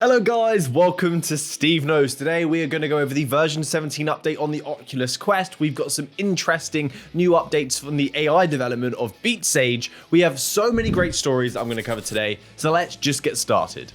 Hello guys, welcome to SteveKnows. Today we are going to go over the version 17 update on the Oculus Quest. We've got some interesting new updates from the AI development of BeatSage. We have so many great stories that I'm going to cover today, so let's just get started.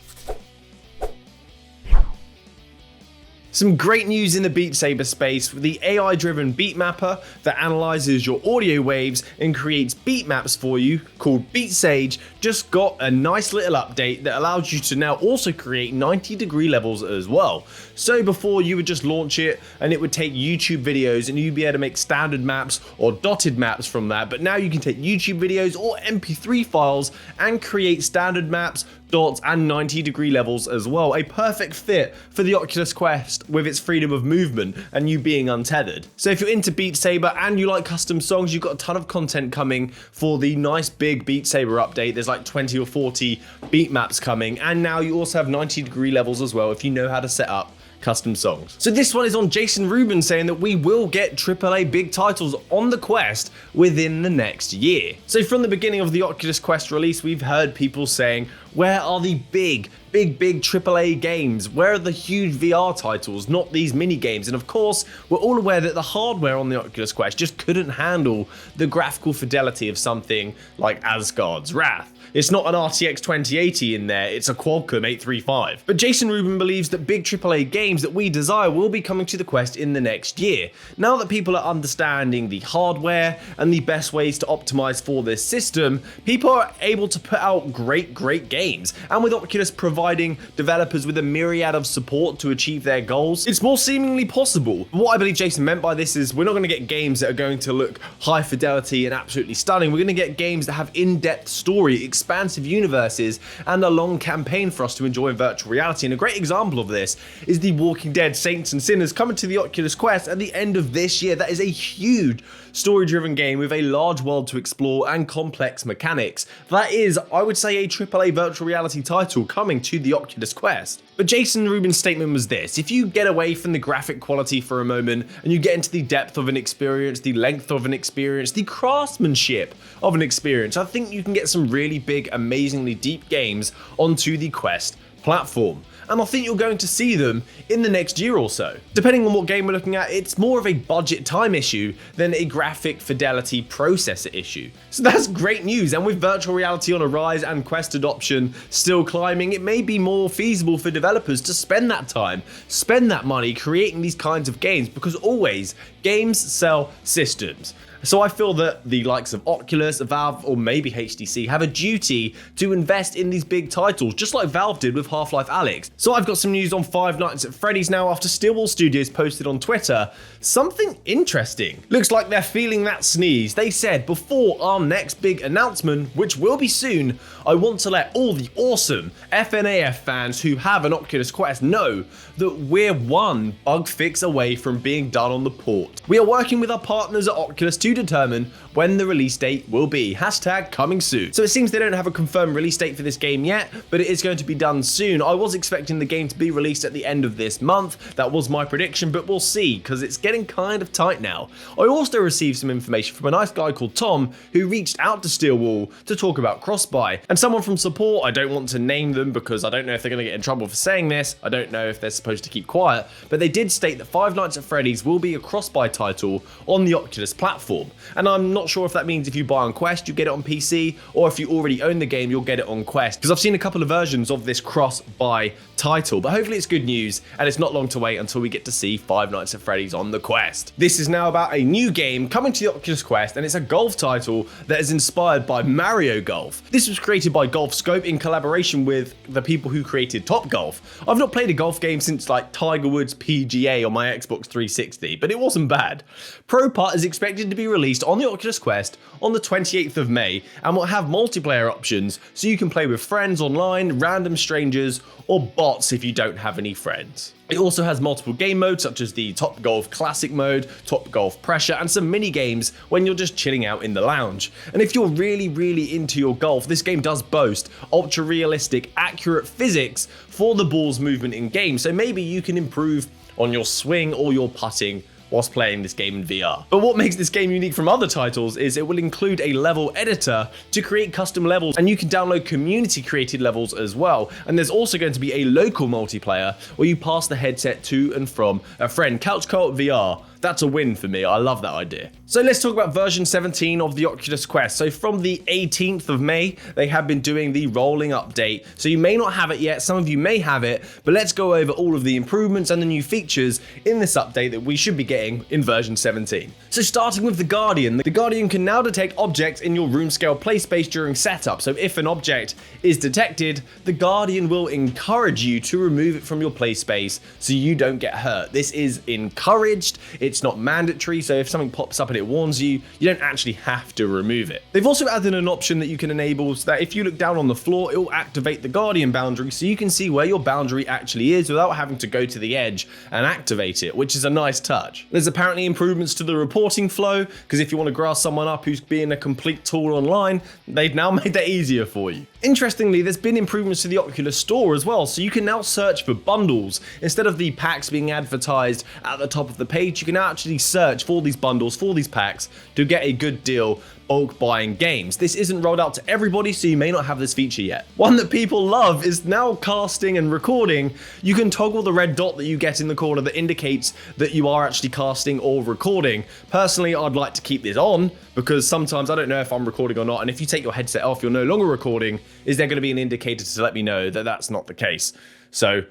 Some great news in the Beat Saber space with the AI-driven beat mapper that analyzes your audio waves and creates beat maps for you, called BeatSage, just got a nice little update that allows you to now also create 90-degree levels as well. So before you would just launch it and it would take YouTube videos and you'd be able to make standard maps or dotted maps from that, but now you can take YouTube videos or MP3 files and create standard maps, dots and 90-degree levels as well. A perfect fit for the Oculus Quest with its freedom of movement and you being untethered. So if you're into Beat Saber and you like custom songs, you've got a ton of content coming for the nice big Beat Saber update. There's like 20 or 40 beat maps coming, and now you also have 90-degree levels as well if you know how to set up custom songs. So this one is on Jason Rubin saying that we will get AAA big titles on the Quest within the next year. So from the beginning of the Oculus Quest release, we've heard people saying, where are the big AAA games? Where are the huge VR titles, not these mini games? And of course, we're all aware that the hardware on the Oculus Quest just couldn't handle the graphical fidelity of something like Asgard's Wrath. It's not an RTX 2080 in there, it's a Qualcomm 835. But Jason Rubin believes that big AAA games that we desire will be coming to the Quest in the next year. Now that people are understanding the hardware and the best ways to optimize for this system, people are able to put out great games. And with Oculus providing developers with a myriad of support to achieve their goals, it's more seemingly possible. What I believe Jason meant by this is we're not going to get games that are going to look high fidelity and absolutely stunning. We're going to get games that have in-depth story, expansive universes, and a long campaign for us to enjoy in virtual reality. And a great example of this is The Walking Dead Saints and Sinners coming to the Oculus Quest at the end of this year. That is a huge story-driven game with a large world to explore and complex mechanics. That is, I would say, a AAA virtual reality title coming to the Oculus Quest. But Jason Rubin's statement was this: if you get away from the graphic quality for a moment and you get into the depth of an experience, the length of an experience, the craftsmanship of an experience, I think you can get some really big, amazingly deep games onto the Quest platform. And I think you're going to see them in the next year or so. Depending on what game we're looking at, it's more of a budget time issue than a graphic fidelity processor issue. So that's great news, and with virtual reality on a rise and Quest adoption still climbing, it may be more feasible for developers to spend that time, spend that money creating these kinds of games, because always, games sell systems. So I feel that the likes of Oculus, Valve, or maybe HTC have a duty to invest in these big titles, just like Valve did with Half-Life Alyx. So I've got some news on Five Nights at Freddy's now after Stillwell Studios posted on Twitter something interesting. Looks like they're feeling that sneeze. They said, before our next big announcement, which will be soon, I want to let all the awesome FNAF fans who have an Oculus Quest know that we're one bug fix away from being done on the port. We are working with our partners at Oculus to determine when the release date will be. Hashtag coming soon. So it seems they don't have a confirmed release date for this game yet, but it is going to be done soon. I was expecting the game to be released at the end of this month. That was my prediction, but we'll see, because it's getting kind of tight now. I also received some information from a nice guy called Tom who reached out to Stillwell to talk about cross-buy. And someone from support, I don't want to name them because I don't know if they're going to get in trouble for saying this. I don't know if they're supposed to keep quiet, but they did state that Five Nights at Freddy's will be a cross-buy title on the Oculus platform. And I'm not sure if that means if you buy on Quest, you get it on PC, or if you already own the game, you'll get it on Quest. Because I've seen a couple of versions of this cross-buy title, but hopefully it's good news, and it's not long to wait until we get to see Five Nights at Freddy's on the Quest. This is now about a new game coming to the Oculus Quest, and it's a golf title that is inspired by Mario Golf. This was created by Golf Scope in collaboration with the people who created Top Golf. I've not played a golf game since like Tiger Woods PGA on my Xbox 360, but it wasn't bad. Pro Putt is expected to be released on the Oculus Quest on the 28th of May and will have multiplayer options so you can play with friends online, random strangers, or bots if you don't have any friends. It also has multiple game modes such as the Top Golf Classic mode, Top Golf Pressure, and some mini games when you're just chilling out in the lounge. And if you're really into your golf, this game does boast ultra realistic, accurate physics for the ball's movement in game, so maybe you can improve on your swing or your putting whilst playing this game in VR. But what makes this game unique from other titles is it will include a level editor to create custom levels, and you can download community created levels as well. And there's also going to be a local multiplayer where you pass the headset to and from a friend. Couch co-op VR. That's a win for me. I love that idea. So let's talk about version 17 of the Oculus Quest. So from the 18th of May, they have been doing the rolling update. So you may not have it yet, some of you may have it, but let's go over all of the improvements and the new features in this update that we should be getting in version 17. So starting with the Guardian can now detect objects in your room scale play space during setup. So if an object is detected, the Guardian will encourage you to remove it from your play space so you don't get hurt. This is encouraged. It's not mandatory, so if something pops up and it warns you, you don't actually have to remove it. They've also added an option that you can enable so that if you look down on the floor, it will activate the Guardian boundary so you can see where your boundary actually is without having to go to the edge and activate it, which is a nice touch. There's apparently improvements to the reporting flow, because if you want to grass someone up who's being a complete tool online, they've now made that easier for you. Interestingly, there's been improvements to the Oculus Store as well, so you can now search for bundles. Instead of the packs being advertised at the top of the page, you can now actually search for these bundles, for these packs, to get a good deal bulk buying games. This isn't rolled out to everybody, so you may not have this feature yet. One that people love is now casting and recording. You can toggle the red dot that you get in the corner that indicates that you are actually casting or recording. Personally, I'd like to keep this on because sometimes I don't know if I'm recording or not, and if you take your headset off, you're no longer recording. Is there going to be an indicator to let me know that that's not the case? So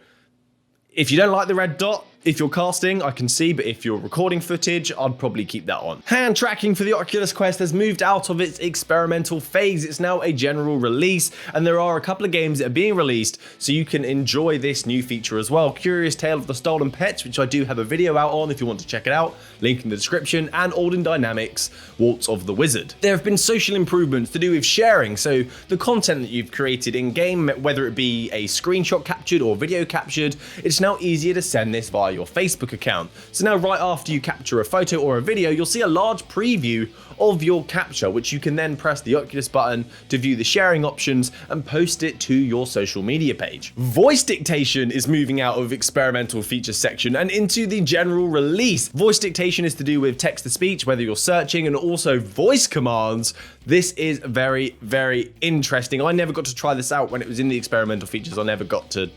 if you don't like the red dot, if you're casting, I can see, but if you're recording footage, I'd probably keep that on. Hand tracking for the Oculus Quest has moved out of its experimental phase. It's now a general release, and there are a couple of games that are being released, so you can enjoy this new feature as well. Curious Tale of the Stolen Pets, which I do have a video out on if you want to check it out, link in the description, and Alden Dynamics, Waltz of the Wizard. There have been social improvements to do with sharing, so the content that you've created in-game, whether it be a screenshot captured or video captured, it's now easier to send this via your Facebook account. So now right after you capture a photo or a video, you'll see a large preview of your capture, which you can then press the Oculus button to view the sharing options and post it to your social media page. Voice dictation is moving out of experimental features section and into the general release. Voice dictation is to do with text-to-speech, whether you're searching, and also voice commands. This is very, very interesting. I never got to try this out when it was in the experimental features. I never got to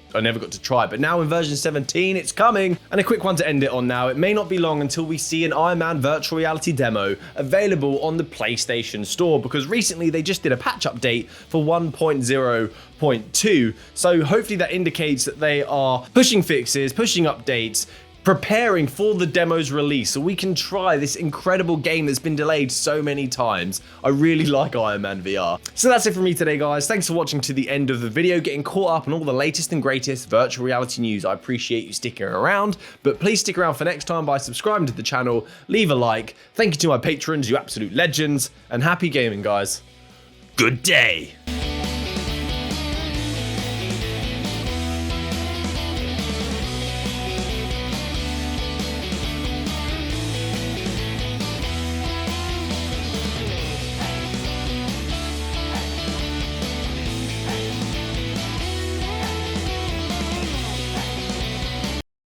try it, but now in version 17, it's coming. And a quick one to end it on now. It may not be long until we see an Iron Man virtual reality demo available on the PlayStation Store, because recently they just did a patch update for 1.0.2. So hopefully that indicates that they are pushing fixes, pushing updates, preparing for the demo's release so we can try this incredible game that's been delayed so many times. I really like Iron Man VR. So that's it from me today, guys. Thanks for watching to the end of the video, getting caught up on all the latest and greatest virtual reality news. I appreciate you sticking around, but please stick around for next time by subscribing to the channel, leave a like. Thank you to my patrons, you absolute legends, and happy gaming, guys. Good day.